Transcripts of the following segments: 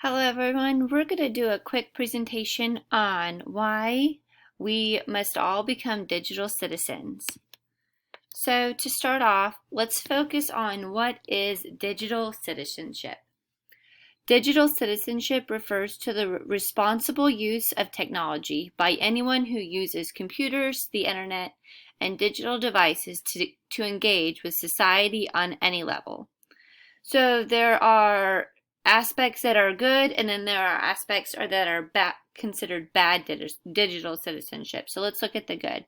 Hello everyone, we're going to do a quick presentation on why we must all become digital citizens. So to start off, let's focus on what is digital citizenship. Digital citizenship refers to the responsible use of technology by anyone who uses computers, the internet, and digital devices to engage with society on any level. So there are aspects that are good, and then there are aspects that are considered bad digital citizenship. So let's look at the good.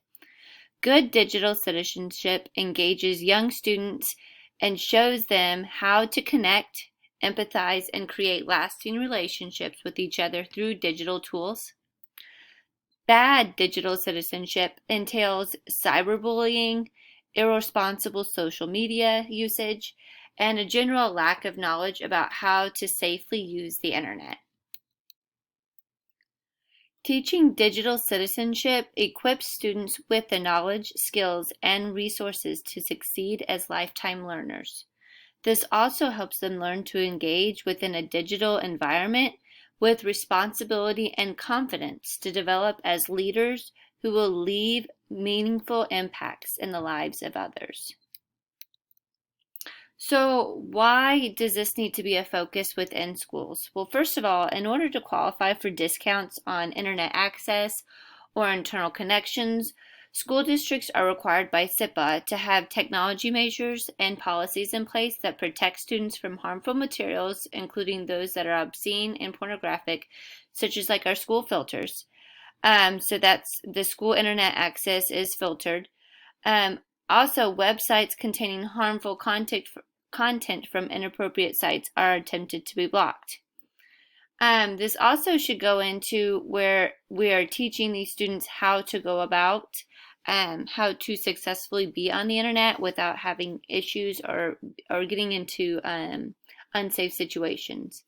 Good digital citizenship engages young students and shows them how to connect, empathize, and create lasting relationships with each other through digital tools. Bad digital citizenship entails cyberbullying, irresponsible social media usage, and a general lack of knowledge about how to safely use the internet. Teaching digital citizenship equips students with the knowledge, skills, and resources to succeed as lifetime learners. This also helps them learn to engage within a digital environment with responsibility and confidence to develop as leaders who will leave meaningful impacts in the lives of others. So why does this need to be a focus within schools? Well, first of all, in order to qualify for discounts on internet access or internal connections, school districts are required by SIPA to have technology measures and policies in place that protect students from harmful materials, including those that are obscene and pornographic, such as like our school filters. So that's the school internet access is filtered. Also, websites containing harmful content from inappropriate sites are attempted to be blocked. This also should go into where we are teaching these students how to go about how to successfully be on the internet without having issues or getting into unsafe situations.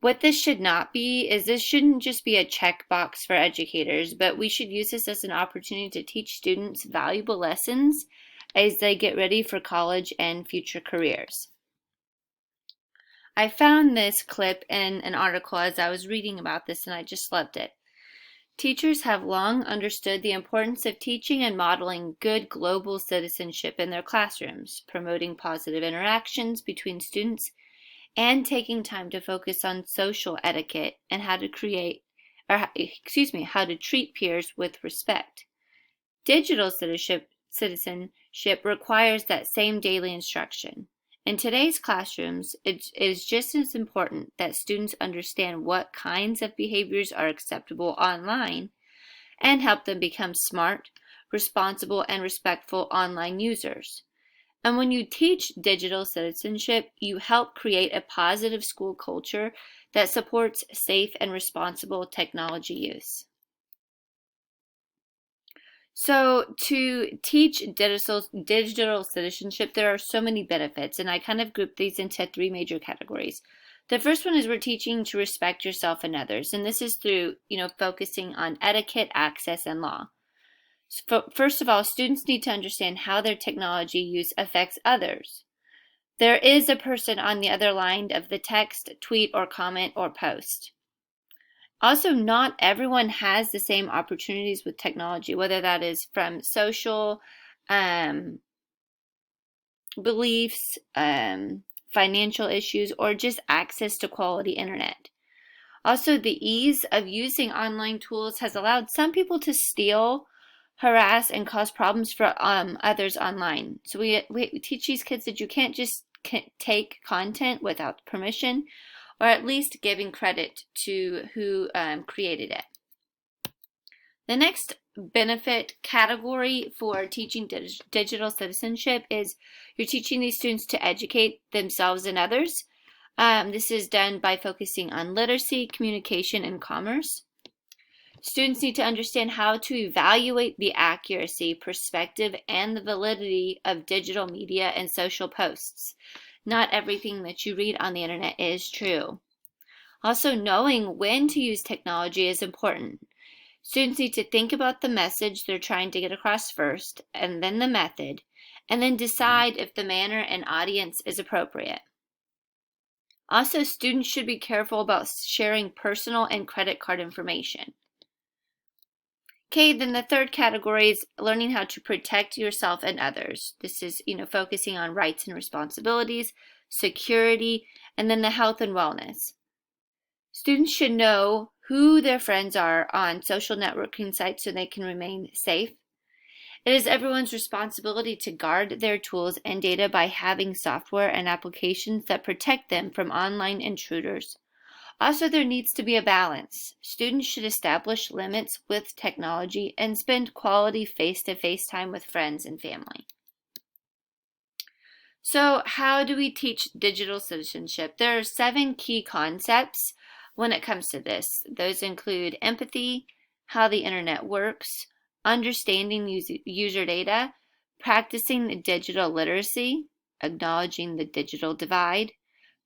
What this should not be is this shouldn't just be a checkbox for educators, but we should use this as an opportunity to teach students valuable lessons as they get ready for college and future careers. I found this clip in an article as I was reading about this, and I just loved it. Teachers have long understood the importance of teaching and modeling good global citizenship in their classrooms, promoting positive interactions between students and taking time to focus on social etiquette and how to treat peers with respect. Digital citizenship requires that same daily instruction. In today's classrooms, it is just as important that students understand what kinds of behaviors are acceptable online and help them become smart, responsible, and respectful online users. And when you teach digital citizenship, you help create a positive school culture that supports safe and responsible technology use. So to teach digital citizenship, there are so many benefits, and I kind of grouped these into three major categories. The first one is we're teaching to respect yourself and others, and this is through, focusing on etiquette, access, and law. First of all, students need to understand how their technology use affects others. There is a person on the other line of the text, tweet, or comment, or post. Also, not everyone has the same opportunities with technology, whether that is from social beliefs, financial issues, or just access to quality internet. Also, the ease of using online tools has allowed some people to steal, harass, and cause problems for others online. So we teach these kids that you can't just take content without permission, or at least giving credit to who created it. The next benefit category for teaching digital citizenship is you're teaching these students to educate themselves and others. This is done by focusing on literacy, communication, and commerce. Students need to understand how to evaluate the accuracy, perspective, and the validity of digital media and social posts. Not everything that you read on the internet is true. Also, knowing when to use technology is important. Students need to think about the message they're trying to get across first, and then the method, and then decide if the manner and audience is appropriate. Also, students should be careful about sharing personal and credit card information. Okay, then the third category is learning how to protect yourself and others. This is, focusing on rights and responsibilities, security, and then the health and wellness. Students should know who their friends are on social networking sites so they can remain safe. It is everyone's responsibility to guard their tools and data by having software and applications that protect them from online intruders. Also, there needs to be a balance. Students should establish limits with technology and spend quality face-to-face time with friends and family. So, how do we teach digital citizenship? There are 7 key concepts when it comes to this. Those include empathy, how the internet works, understanding user data, practicing digital literacy, acknowledging the digital divide,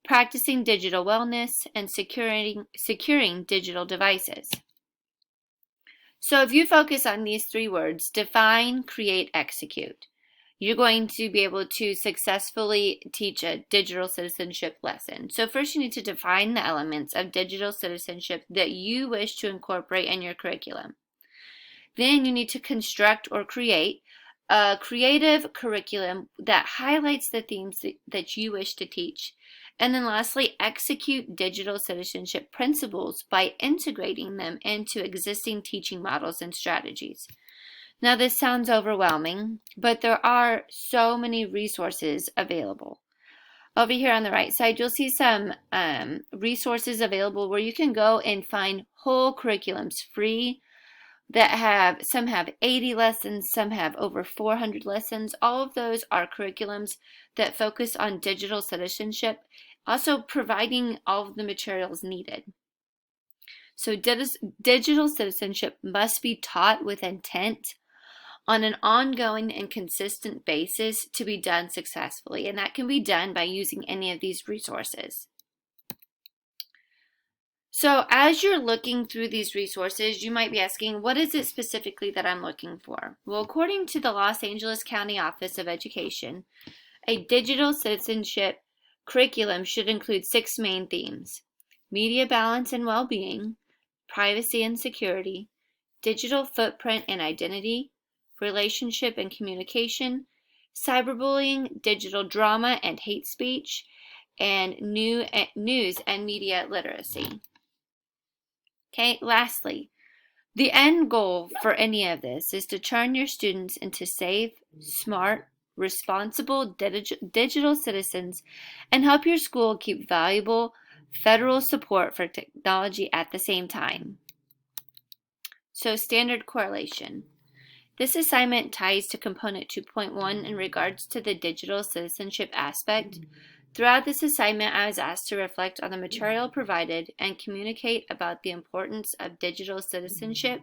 practicing digital wellness, and securing digital devices. So if you focus on these 3 words, define, create, execute, you're going to be able to successfully teach a digital citizenship lesson. So first you need to define the elements of digital citizenship that you wish to incorporate in your curriculum. Then you need to construct or create a creative curriculum that highlights the themes that you wish to teach. And then lastly, execute digital citizenship principles by integrating them into existing teaching models and strategies. Now this sounds overwhelming, but there are so many resources available. Over here on the right side, you'll see some resources available where you can go and find whole curriculums free that some have 80 lessons, some have over 400 lessons. All of those are curriculums that focus on digital citizenship, also providing all of the materials needed. So digital citizenship must be taught with intent on an ongoing and consistent basis to be done successfully, and that can be done by using any of these resources. So as you're looking through these resources, you might be asking, what is it specifically that I'm looking for? Well, according to the Los Angeles County Office of Education, a digital citizenship curriculum should include 6 main themes: media balance and well-being, privacy and security, digital footprint and identity, relationship and communication, cyberbullying, digital drama and hate speech, and news and media literacy. Okay, lastly, the end goal for any of this is to turn your students into safe, smart, responsible digital citizens and help your school keep valuable federal support for technology at the same time. So, standard correlation. This assignment ties to component 2.1 in regards to the digital citizenship aspect. Throughout this assignment, I was asked to reflect on the material provided and communicate about the importance of digital citizenship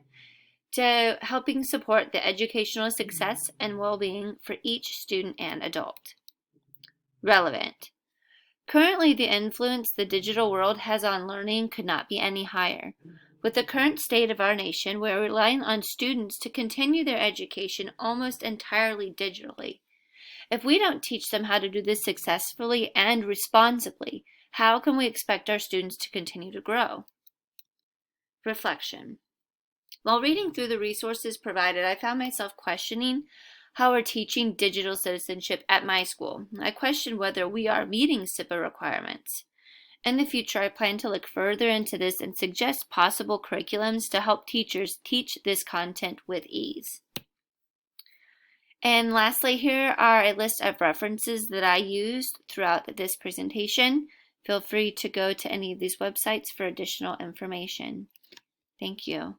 to helping support the educational success and well-being for each student and adult. Relevant. Currently, the influence the digital world has on learning could not be any higher. With the current state of our nation, we are relying on students to continue their education almost entirely digitally. If we don't teach them how to do this successfully and responsibly, how can we expect our students to continue to grow? Reflection. While reading through the resources provided, I found myself questioning how we're teaching digital citizenship at my school. I questioned whether we are meeting SIPA requirements. In the future, I plan to look further into this and suggest possible curriculums to help teachers teach this content with ease. And lastly, here are a list of references that I used throughout this presentation. Feel free to go to any of these websites for additional information. Thank you.